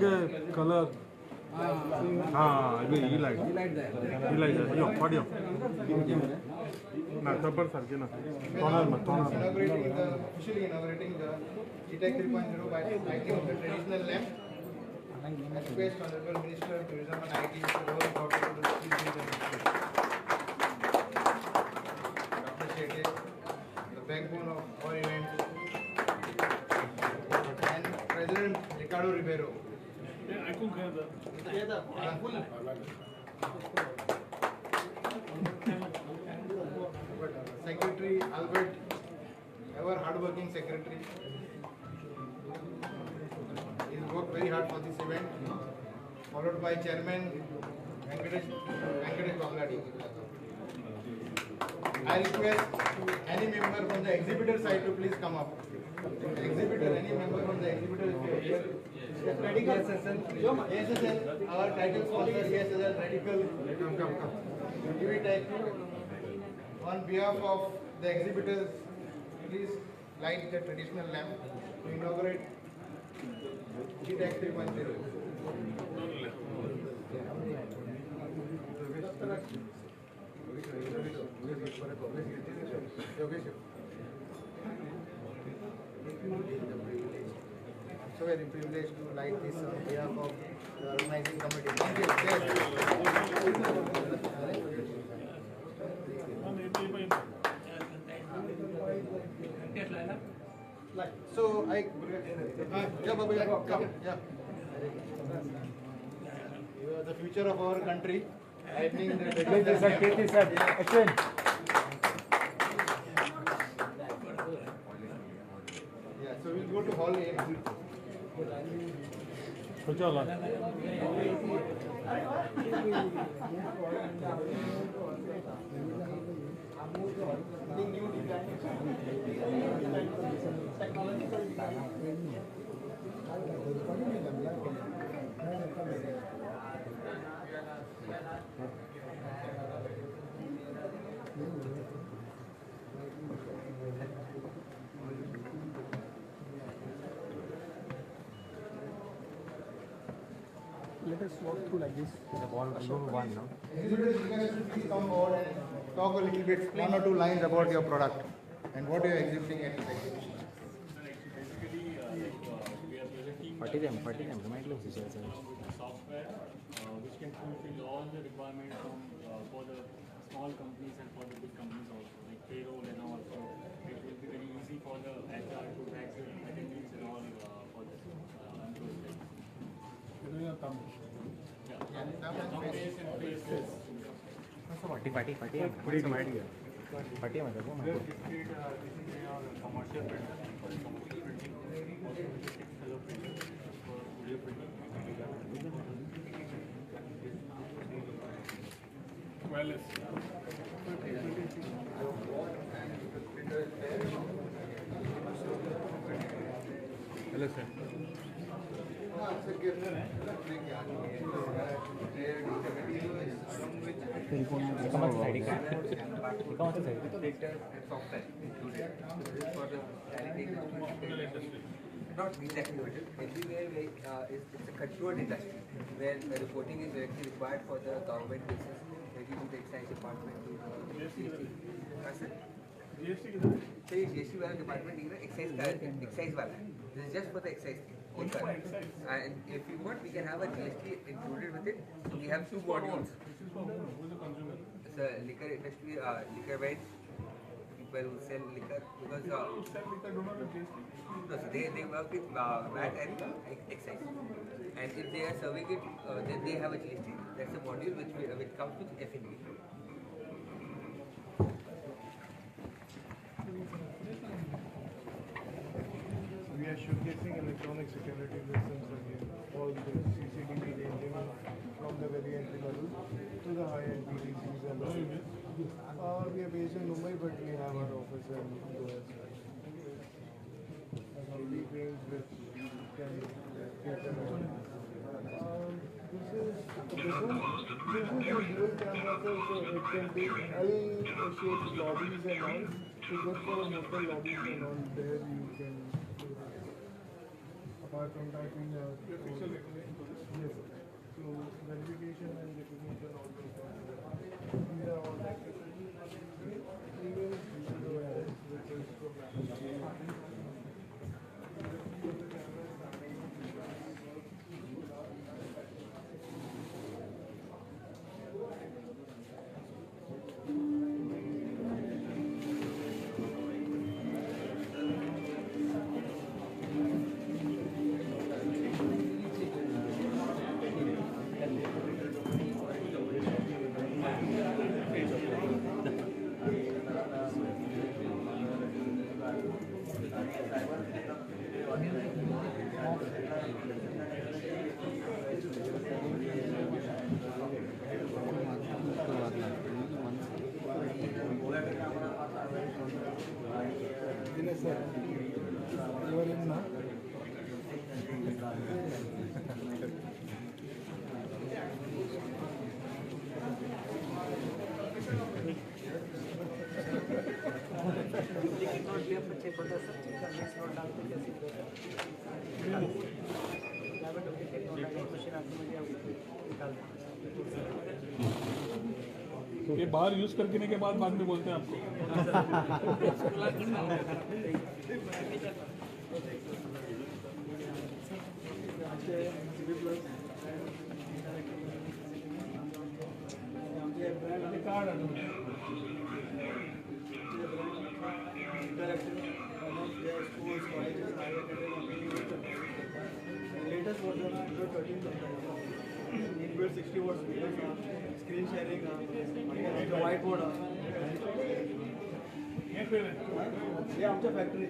चल कलर हाँ ये लाइट यो पढ़ियो ना तबर सर के ना टोनर मत Officially inaugurating the GTEC 3.0 by lighting of the traditional lamp. I request Honorable Minister of Tourism and IT, Mr. Rohit Gautam, to speak in the ministry. Dr. Shetty, the backbone of our events, and President Ricardo Ribeiro. I couldn't hear Secretary Albert, ever hardworking secretary. He worked very hard for this event. Followed by Chairman Venkatesh Bagladi. I request any member from the exhibitor side to please come up. Exhibitor, any member from the exhibitor is here. ASSL, our title sponsor, ASSL Radical. Come. Give it a, on behalf of the exhibitors, please light the traditional lamp to inaugurate GTEC 3.0. I'm so very privileged to light this on behalf of the organizing committee. Thank you. So come. You are the future of our country. Lightning the yeah, so we'll go to Hall A. Let us walk through like this. Exhibitors, you guys should please come forward and talk a little bit, one or two lines about your product and what you are exhibiting at this exhibition. Party them, remind me software which can fulfill all the requirements from for the small companies and for the big companies also, like payroll and all. So it will be very easy for the HR to track the attendees and all for this employees. Party Commercial printing, color printing, video printing. wireless. Hello, sir. Not exactly what it is. Everywhere it's a controlled industry where reporting is directly required for the government basis, maybe to the excise department, to the GST. GST वाला department नहीं ना, excise वाला. This is just for the excise thing. And if you want, we can have a GST included with it. So we have two modules. It's a liquor industry, liquor vends. People who sell liquor because no, so they work with VAT and excise. And if they are serving it, then they have a GST. That's a module which comes with F&B. We are are showcasing electronic security systems again. All the CCTV ranging from the very entry level to the high-end PTCs and all. We are based in Mumbai, but we have our office in Goa as well. And all the range which can cater. This is a dual camera, so it can be L-shaped lobbies and all. So good for hotel lobbies and all. There you can do that. Apart from that, we have yes. So verification and recognition also. We have all that. Even which is from ये बाहर use करने के बाद में बोलते हैं आपको Latest version Android 13 inbuilt 60 watts screen sharing whiteboard ये आमच्या फॅक्टरी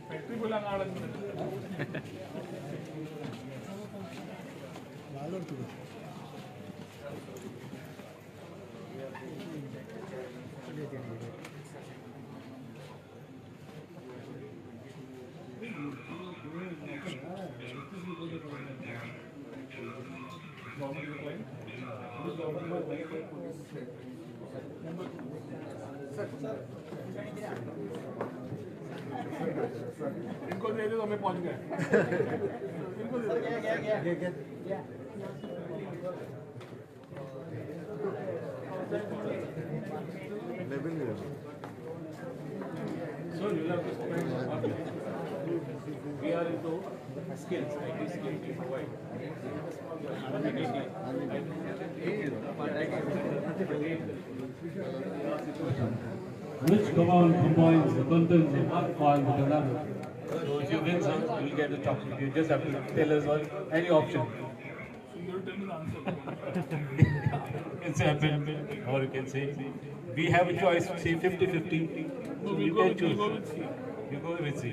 फॅक्टरी बोला इनको दे दे तो मैं पहुंच गए इनको दे So you have to spend we are into skills, IT skills we provide. Which command combines the contents of one file with another? So if you win, sir, you will get the chocolate. You just have to tell us any option. So you tell me the answer. You can say append, or you can say we have a choice, say 50-50. No, So we'll you go can with, choose. we'll go with C. You go with C.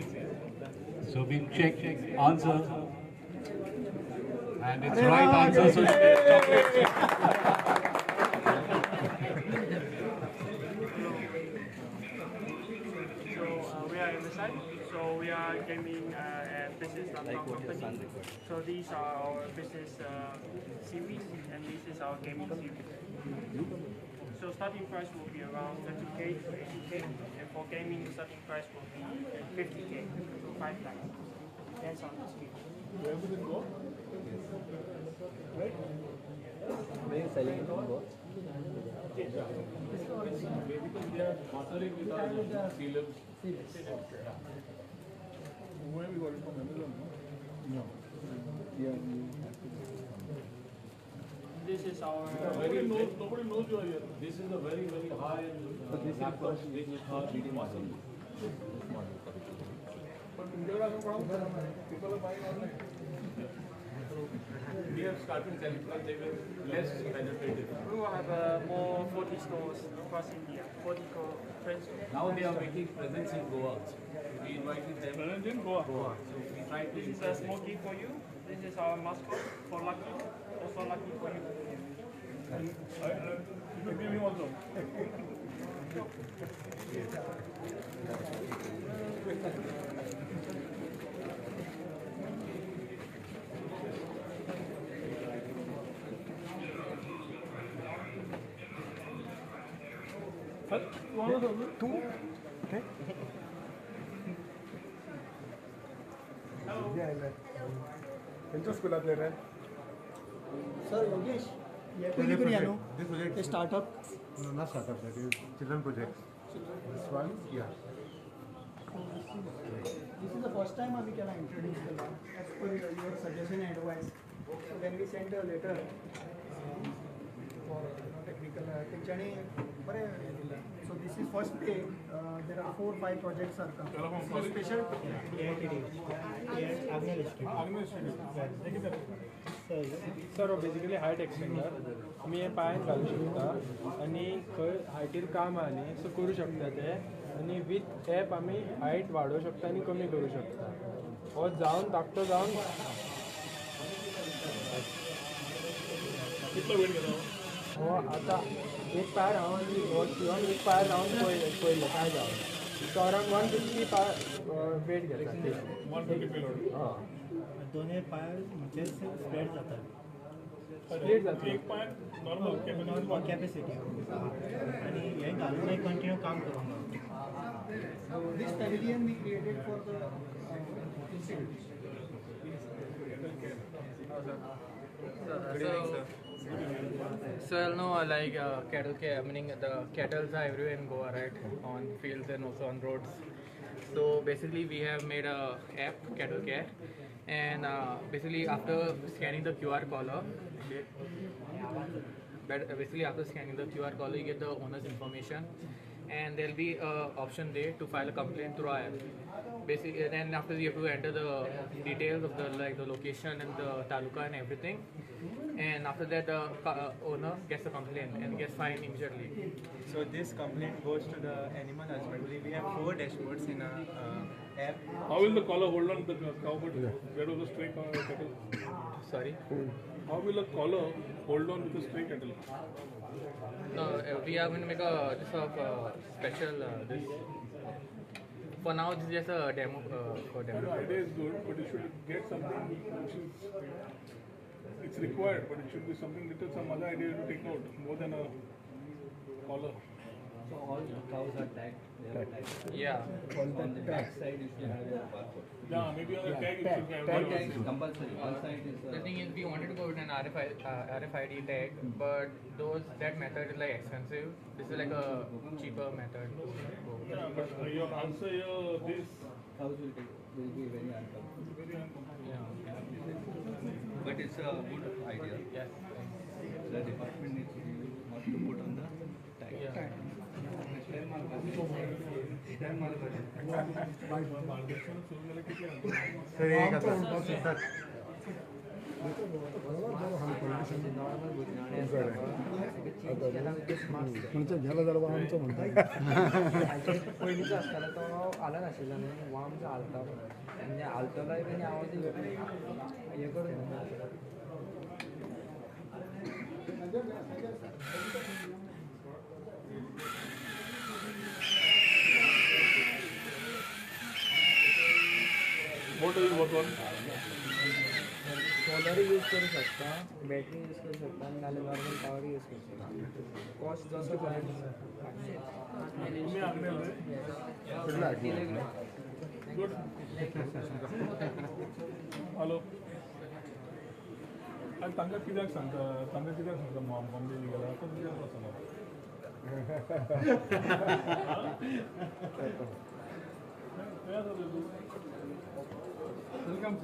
So we check answer, and it's right answer. So you get chocolate. We are in the site. So we are gaming and business.com company. So these are our business series, and this is our gaming series. So starting price will be around 30K to 80K, and for gaming the starting price will be 50K, so 5 times. Depends on the speed. Where will it go? Right? Where you selling it on board? Basically, they are partnering with our C-Labs. Where we got it from Amazon? No. Yeah. This is our Nobody knows you are here. This is a very, very high-end laptop which are leading model. But India people are buying online. we have started selling because they were less penetrated. We will have more 40 stores across India, 40 friends stores. Now they are making presence in Goa. We invited them. Presence in Goa. Goa. So we tried to. This is a smoky for you. This is our mascot for Lucky. Also Lucky for you. You can give him also. त्यांच्या स्कूलातले रे Sir, Yogesh, yeah, This project a startup. no, not startup, that is children project. This one, yeah. This is the first time we can introduce the law as per your suggestion and advice. So then we sent a letter for technical teaching. So this is first day. There are 4 or 5 projects are come. So special. Sir basically height extender आमी हे पांयान घालूं शकता आनी खंय हायटीर काम आहा न्ही सो करूं शकता ते आनी वीथ एप आमी हायट वाडोवं शकता आनी कमी करूं शकता हो जावन धाकटो जावन कितलो वेट घेता हो आतां एक पायर हांव आनी हो शिवण एक पायर रावन पयलें काय जावन सो अरावंड 150 वेट घेता 150 पेलोड. हय दोन्ही पाय म्हणजे स्प्रेड जातात स्प्लिट जाता एक पाय नॉर्मल नॉर्मल कॅपॅसिटी आणि हे घालून कंटिन्यू काम करूंक So this pavilion we created for the institute. So you know, like cattle care, meaning the cattle are everywhere in Goa, right? On fields and also on roads. So basically, we have made a app, Cattle Care, and basically after scanning the QR collar, basically after scanning the QR collar, you get the owner's information, and there'll be a option there to file a complaint through our app. Basically, and then after you have to enter the details of the location and the taluka and everything. And after that, the owner gets a complaint and gets fined immediately. So this complaint goes to the animal husbandry. We have 4 dashboards in our app. How will the collar hold on the cow? But where was the stray cattle? Sorry? How will a collar hold on with the stray cattle? No, we are going to make a this of special this. For now, this is just a demo for demo. The idea is good, but you should get something which is it's required, but it should be something little some other idea to take out more than a collar. So all the cows are tagged. They are tagged. Yeah. On the back side, you should have a barcode. Yeah, maybe on the tag it should have. Tag is compulsory. One side is. The thing is, we wanted to go with an RFID tag, but that method is like expensive. This is like a cheaper method. Yeah, but your answer here, this Cows will be very uncomfortable. very uncomfortable. Yeah. But it's a good idea. Yeah. The department needs to not to put on the tag. Yeah. पयलींचो आसतालो तो आला नाशिल्लो न्ही हो आमचो आलता म्हणजे आलतोलाय बी आवाज हे करून What do you work on? Solar use करू शकता बॅटरी यूज करू शकता आणि नाल्यार नॉर्मल पॉवर यूज करू शकता कॉस्ट जसो तुम्ही आणलेलं आहे? Good. Hello. आणि तांकां कित्याक सांगता बॉम्बे गेला तो कित्याक वचना वेलकम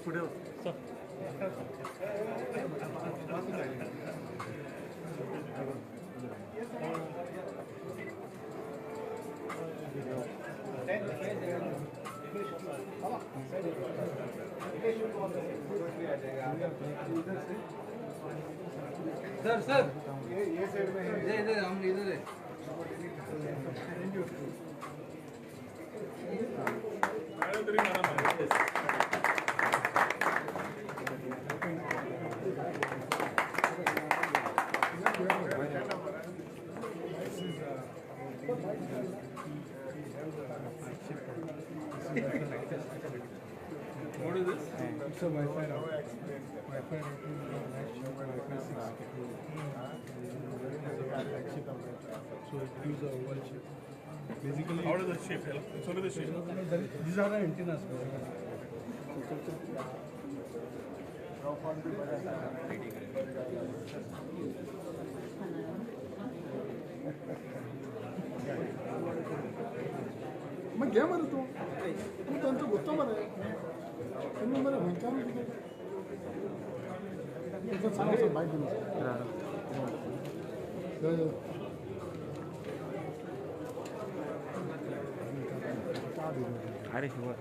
पुढे सर सर ये साइड में है इधर हम इधर है What is this? It's a Wi-Fi router. Wi-Fi router is a Wi-Fi 6 flagship of that. So it gives a oval shape. Basically, How does the shape help? It's only the shape. these are the antennas. मग घ्या बरं तू तू त्यांचं गोष्ट बरं तुम्ही बरं विचारू त्याचं सांगा बाय दिलं अरे Shiva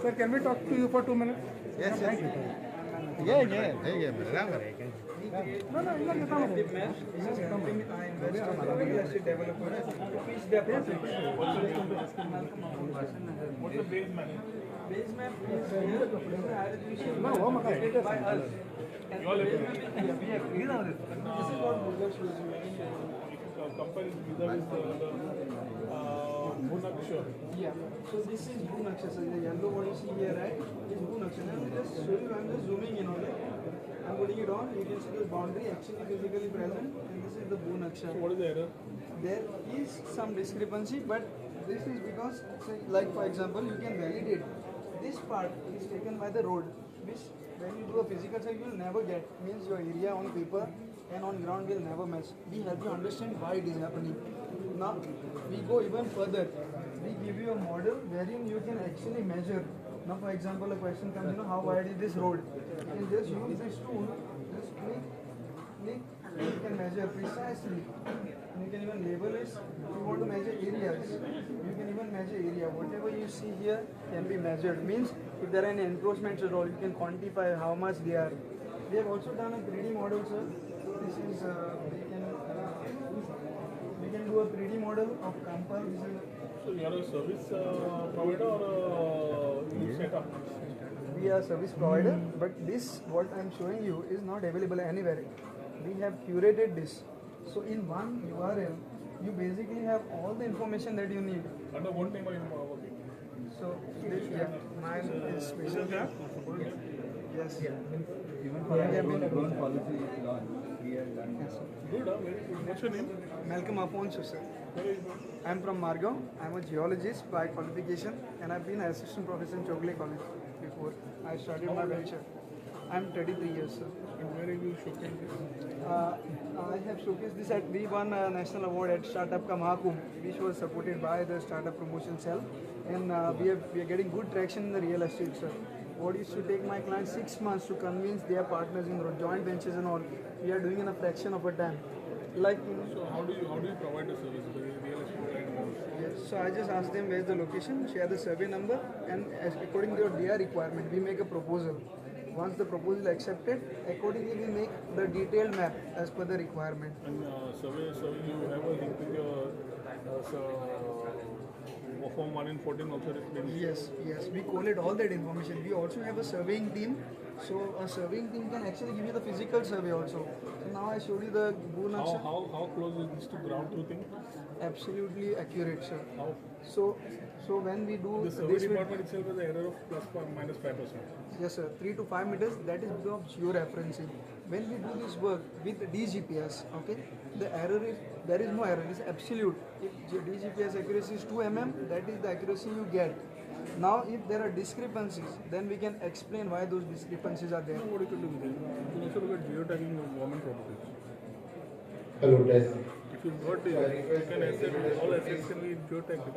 Sir, can we talk to you for 2 minutes? Yes, yes. बराबर है No, no, you can come. What's the base man? No, what am I? You all agree? This is what compare it with Bhunaksha. Yeah, so this is Bhunaksha, so the yellow what you see here, right, is Bhunaksha. Now just show you, I'm just zooming in on it. I'm putting it on, you can see the boundary actually physically present, and this is the Bhunaksha. So what is the error? There is some discrepancy, but this is because, say, like for example, you can validate this part is taken by the road, which when you do a physical check, you will never get. Means your area on paper and on ground will never match. We help you understand why it is happening. Now, we go even further. We give you a model wherein you can actually measure. Now, for example, a question comes, how wide is this road? You can just use this tool, just click, you can measure precisely. And you can even label it. If you want to measure areas, you can even measure area. Whatever you see here can be measured. Means if there are any encroachments at all, you can quantify how much they are. We have also done a 3D model, sir. This is we can do a 3D model of Kampa. So you are a service provider or you set up? We are a service provider, but this what I am showing you is not available anywhere. We have curated this. So in one URL, you basically have all the information that you need. Under what name are you working? So this, yeah, mine is special. Yes. Even for our drone policy launch, we have done this. Good, very good. What's your name? Malcolm Afonso, sir. Where are you from? I'm from Margao. I'm a geologist by qualification, and I've been an assistant professor in Chogle College before I started my venture. I'm 33 years, sir. And where have you showcased this? I have showcased this at, we won a national award at Startup Ka Mahakumbh, which was supported by the Startup Promotion Cell, and we are getting good traction in the real estate, sir. What used to take my clients 6 months to convince their partners in joint ventures and all, we are doing in a fraction of a time. Like, So how do you provide the service? The real estate client? yes, so I just ask them where's the location, share the survey number, and according to their requirement, we make a proposal. Once the proposal is accepted, accordingly we make the detailed map as per the requirement. And survey, you have a link with your form 1 and 14 also explains. Yes, we collate all that information. We also have a surveying team. So a surveying team can actually give you the physical survey also. So now I showed you the Bhunaksha. How close is this to ground truthing? Absolutely accurate, sir. How? So when we do The survey this with- department itself has an error of plus or minus 5%. Yes, sir. 3 to 5 meters. That is because of georeferencing. When we do this work with DGPS, okay, there is no error. It's absolute. If DGPS accuracy is 2 mm, that is the accuracy you get. Now, if there are discrepancies, then we can explain why those discrepancies are there. What you can do with it? You can also look at geotagging of government properties. Hello, test. If you got this, you can asset, all assets can be geotagged.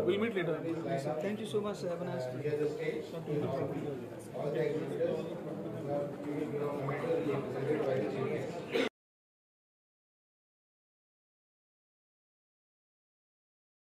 We'll meet later. Thank you so much. Have a nice day. Here's the stage. All the exhibitors.